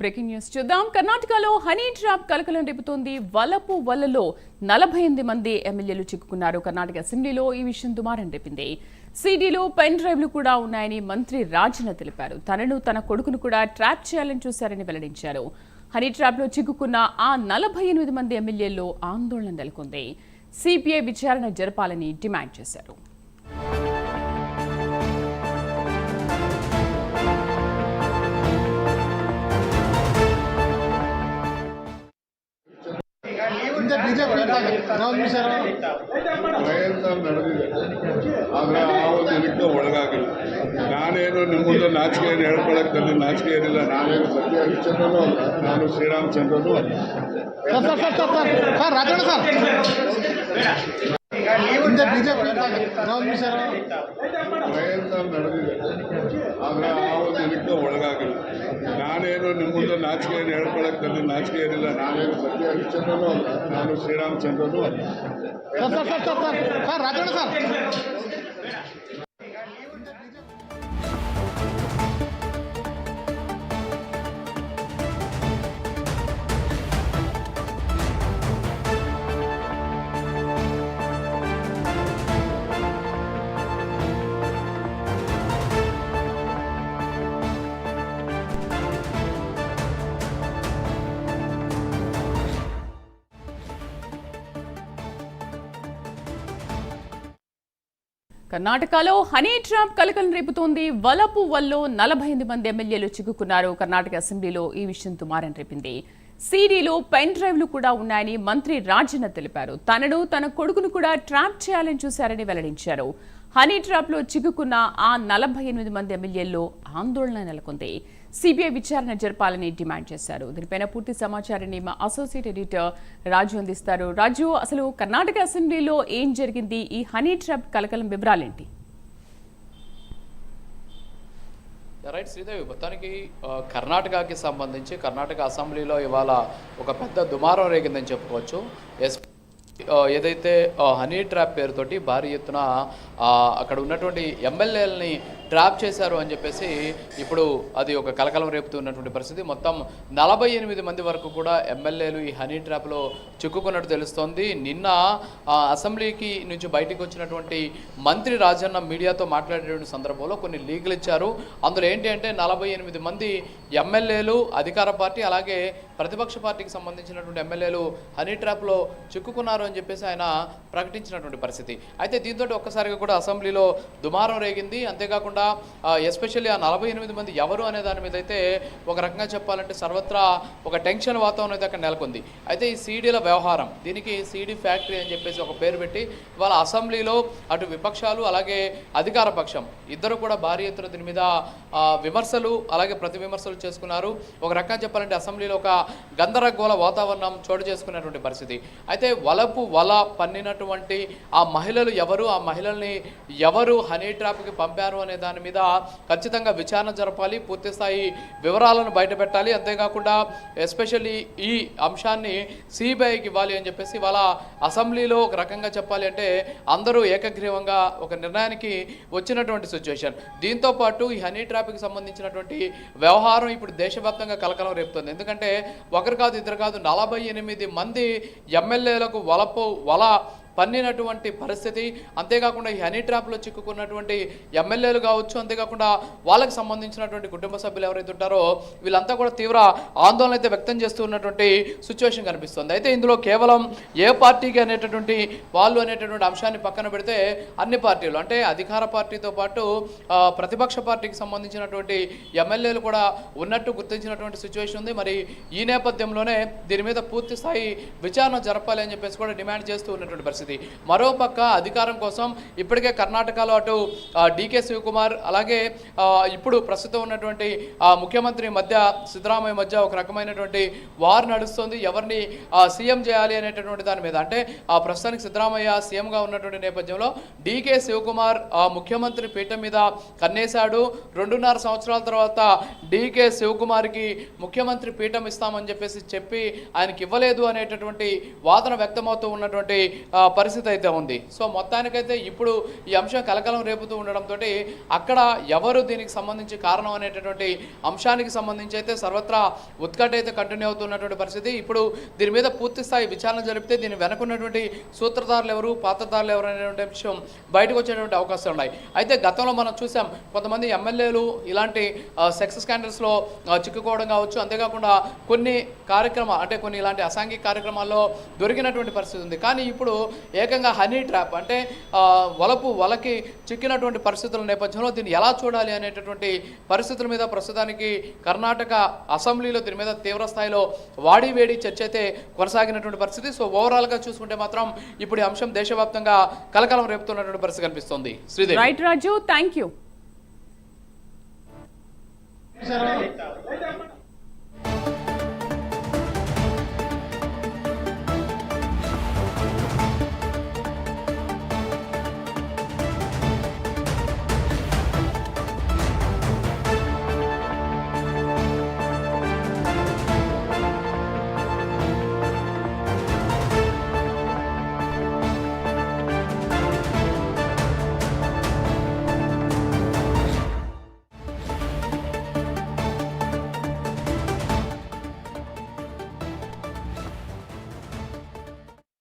Breaking news చూద్దాం. కర్ణాటకలో honey trap కలకలం రేపుతోంది. వలపు వలలో 48 మంది ఎమ్మెల్యేలు చిక్కుకున్నారు. కర్ణాటక అసెంబ్లీలో ఈ విషయం దుమారం రేపింది. సీడీలో పెన్ డ్రైవ్లు కూడా ఉన్నాయని మంత్రి రాజన్న తెలిపారు. తనను తన కొడుకును కూడా ట్రాప్ చేయాలని చూశారని వెల్లడించారు. హనీ ట్రాప్ లో చిక్కుకున్న ఆ 48 మంది ఎమ్మెల్యేల్లో ఆందోళన నెలకొంది. సిపిఐ విచారణ జరపాలని డిమాండ్ చేశారు. ಪ್ರಯತ್ನ ನಡೆದಿದೆ, ಆದರೆ ಆ ಒಂದು ಇದಕ್ಕೆ ಒಳಗಾಗಿಲ್ಲ. ನಾನೇನು ನಿಮ್ಮ ಮುಂದೆ ನಾಚಿಕೆಯನ್ನು ಹೇಳ್ಕೊಳ್ಳೋಕ್ಕೆ ನಾಚಿಕೆ ಏನಿಲ್ಲ. ನಾನೇನು ಸದ್ಯ ಹರಿಶ್ಚಂದ್ರನೂ ಅಲ್ಲ, ನಾನು ಶ್ರೀರಾಮಚಂದ್ರನೂ ಅಲ್ಲ. ಪ್ರಯತ್ನ ನಡೆದಿದೆ, ಆದರೆ ಆ ಒಂದು ಇದಕ್ಕೆ ಒಳಗಾಗಿಲ್ಲ. ನಾನೇನು ನಿಮ್ಮ ಮುಂದೆ ನಾಚಿಕೆಯನ್ನು ಹೇಳ್ಕೊಳ್ಳೋಕ್ಕೆ ನಾಚಿಕೆ ಏನಿಲ್ಲ. ನಾನೇನು ಸದ್ಯ ಹರಿಶ್ಚಂದ್ರನೂ ಅಲ್ಲ, ನಾನು ಶ್ರೀರಾಮಚಂದ್ರನೂ ಅಲ್ಲ. కర్ణాటకలో హనీ ట్రాప్ కలకలం రేపుతోంది. వలపు వల్లో 48 మంది ఎమ్మెల్యేలు చిక్కుకున్నారు. కర్ణాటక అసెంబ్లీలో ఈ విషయం దుమారం రేపింది. సీడీలో పెన్ డ్రైవ్లు కూడా ఉన్నాయని మంత్రి రాజన్న తెలిపారు. తనను తన కొడుకును కూడా ట్రాప్ చేయాలని చూశారని వెల్లడించారు. హనీ ట్రాప్ లో చిక్కుకున్న ఆ 48 మంది ఎమ్మెల్యేల్లో ఆందోళన నెలకొంది. సిబిఐ విచారణ జరపాలని డిమాండ్ చేశారు. దీనిపైన పూర్తి సమాచారాన్ని మా అసోసియేట్ ఎడిటర్ రాజు అందిస్తారు. రాజు, అసలు కర్ణాటక అసెంబ్లీలో ఏం జరిగింది? ఈ హనీ ట్రాప్ కలకలం వివరాలేంటి? రైట్ శ్రీదేవి, మొత్తానికి కర్ణాటకకి సంబంధించి కర్ణాటక అసెంబ్లీలో ఇవాళ ఒక పెద్ద దుమారం రేగిందని చెప్పుకోవచ్చు. ఏదైతే హనీ ట్రాప్ పేరుతోటి భారీ ఎత్తున అక్కడ ఉన్నటువంటి ఎమ్మెల్యేలని ట్రాప్ చేశారు అని చెప్పేసి ఇప్పుడు అది ఒక కలకలం రేపుతున్నటువంటి పరిస్థితి. మొత్తం 48 మంది వరకు కూడా ఎమ్మెల్యేలు ఈ హనీ ట్రాప్లో చిక్కుకున్నట్టు తెలుస్తోంది. నిన్న అసెంబ్లీకి నుంచి బయటకు వచ్చినటువంటి మంత్రి రాజన్న మీడియాతో మాట్లాడేటువంటి సందర్భంలో కొన్ని లీకులు ఇచ్చారు. అందులో ఏంటి అంటే 48 మంది ఎమ్మెల్యేలు, అధికార పార్టీ అలాగే ప్రతిపక్ష పార్టీకి సంబంధించినటువంటి ఎమ్మెల్యేలు హనీ ట్రాప్లో చిక్కుకున్నారు అని చెప్పేసి ఆయన ప్రకటించినటువంటి పరిస్థితి. అయితే దీంతో ఒక్కసారిగా కూడా అసెంబ్లీలో దుమారం రేగింది. అంతేకాకుండా ఎస్పెషల్లీ ఆ 48 మంది ఎవరు అనే దాని మీద అయితే ఒక రకంగా చెప్పాలంటే సర్వత్రా ఒక టెన్షన్ వాతావరణం అయితే అక్కడ నెలకొంది. అయితే ఈ సీడీల వ్యవహారం, దీనికి సీడీ ఫ్యాక్టరీ అని చెప్పేసి ఒక పేరు పెట్టి వాళ్ళ అసెంబ్లీలో అటు విపక్షాలు అలాగే అధికార పక్షం ఇద్దరు కూడా భారీ ఎత్తున దీని మీద విమర్శలు అలాగే ప్రతి విమర్శలు చేసుకున్నారు. ఒక రకంగా చెప్పాలంటే అసెంబ్లీలో ఒక గందరగోళ వాతావరణం చోటు చేసుకున్నటువంటి పరిస్థితి. అయితే వలపు వల పన్నినటువంటి ఆ మహిళలు ఎవరు, ఆ మహిళల్ని ఎవరు హనీ ట్రాప్కి పంపారు అనే దాని మీద ఖచ్చితంగా విచారణ జరపాలి, పూర్తి స్థాయి వివరాలను బయటపెట్టాలి. అంతేకాకుండా ఎస్పెషల్లీ ఈ అంశాన్ని సిబిఐకి ఇవ్వాలి అని చెప్పేసి వాళ్ళ అసెంబ్లీలో ఒక రకంగా చెప్పాలి అంటే అందరూ ఏకగ్రీవంగా ఒక నిర్ణయానికి వచ్చినటువంటి సిచ్యువేషన్. దీంతో పాటు ఈ హనీ ట్రాప్కి సంబంధించినటువంటి వ్యవహారం ఇప్పుడు దేశవ్యాప్తంగా కలకలం రేపుతుంది. ఎందుకంటే ఒకరు కాదు ఇద్దరు కాదు 48 మంది ఎమ్మెల్యేలకు వల పన్నినటువంటి పరిస్థితి. అంతేకాకుండా ఈ హనీ ట్రాప్లో చిక్కుకున్నటువంటి ఎమ్మెల్యేలు కావచ్చు, అంతేకాకుండా వాళ్ళకి సంబంధించినటువంటి కుటుంబ సభ్యులు ఎవరైతే ఉంటారో వీళ్ళంతా కూడా తీవ్ర ఆందోళన అయితే వ్యక్తం చేస్తూ ఉన్నటువంటి సిచ్యువేషన్ కనిపిస్తుంది. అయితే ఇందులో కేవలం ఏ పార్టీకి అనేటటువంటి వాళ్ళు అనేటటువంటి అంశాన్ని పక్కన పెడితే అన్ని పార్టీలు అంటే అధికార పార్టీతో పాటు ప్రతిపక్ష పార్టీకి సంబంధించినటువంటి ఎమ్మెల్యేలు కూడా ఉన్నట్టు గుర్తించినటువంటి సిచ్యువేషన్ ఉంది. మరి ఈ నేపథ్యంలోనే దీని మీద పూర్తి స్థాయి విచారణ జరపాలి అని చెప్పేసి కూడా డిమాండ్ చేస్తూ ఉన్నటువంటి పరిస్థితి. మరోపక్క అధికారం కోసం ఇప్పటికే కర్ణాటకలో అటు డికే శివకుమార్ అలాగే ఇప్పుడు ప్రస్తుతం ఉన్నటువంటి ముఖ్యమంత్రి మధ్య సిద్ధరామయ్య మధ్య ఒక రకమైనటువంటి వార్ నడుస్తుంది. ఎవరిని సీఎం చేయాలి అనేటటువంటి దాని మీద అంటే ప్రస్తుతానికి సిద్ధరామయ్య సీఎంగా ఉన్నటువంటి నేపథ్యంలో డికే శివకుమార్ ముఖ్యమంత్రి పీఠం మీద కన్నేశాడు. 2.5 సంవత్సరాల తర్వాత డికే శివకుమార్కి ముఖ్యమంత్రి పీఠం ఇస్తామని చెప్పి ఆయనకి ఇవ్వలేదు అనేటటువంటి వాదన వ్యక్తమవుతూ ఉన్నటువంటి పరిస్థితి అయితే ఉంది. సో మొత్తానికైతే ఇప్పుడు ఈ అంశం కలకలం రేపుతూ ఉండడంతో అక్కడ ఎవరు దీనికి సంబంధించి కారణం అనేటటువంటి అంశానికి సంబంధించి అయితే సర్వత్రా ఉత్కంఠ అయితే కంటిన్యూ అవుతున్నటువంటి పరిస్థితి. ఇప్పుడు దీని మీద పూర్తి స్థాయి విచారణ జరిపితే దీని వెనుకున్నటువంటి సూత్రధారులు ఎవరు, పాత్రధారులు ఎవరు అనేటువంటి విషయం బయటకు వచ్చేటువంటి అవకాశాలు ఉన్నాయి. అయితే గతంలో మనం చూసాం కొంతమంది ఎమ్మెల్యేలు ఇలాంటి సెక్స్ స్కాండల్స్లో చిక్కుకోవడం కావచ్చు, అంతేకాకుండా కొన్ని కార్యక్రమాలు అంటే కొన్ని ఇలాంటి అసాంఘిక కార్యక్రమాల్లో దొరికినటువంటి పరిస్థితి ఉంది. కానీ ఇప్పుడు ఏకంగా హనీ ట్రాప్ అంటే వలకి చిక్కినటువంటి పరిస్థితుల నేపథ్యంలో దీన్ని ఎలా చూడాలి అనేటటువంటి పరిస్థితుల మీద ప్రస్తుతానికి కర్ణాటక అసెంబ్లీలో దీని మీద తీవ్ర స్థాయిలో వాడివేడి చర్చ అయితే కొనసాగినటువంటి పరిస్థితి. సో ఓవరాల్గా చూసుకుంటే మాత్రం ఇప్పుడు ఈ అంశం దేశవ్యాప్తంగా కలకలం రేపుతున్నటువంటి పరిస్థితి కనిపిస్తోంది. Sridevi. Right Raju, thank you.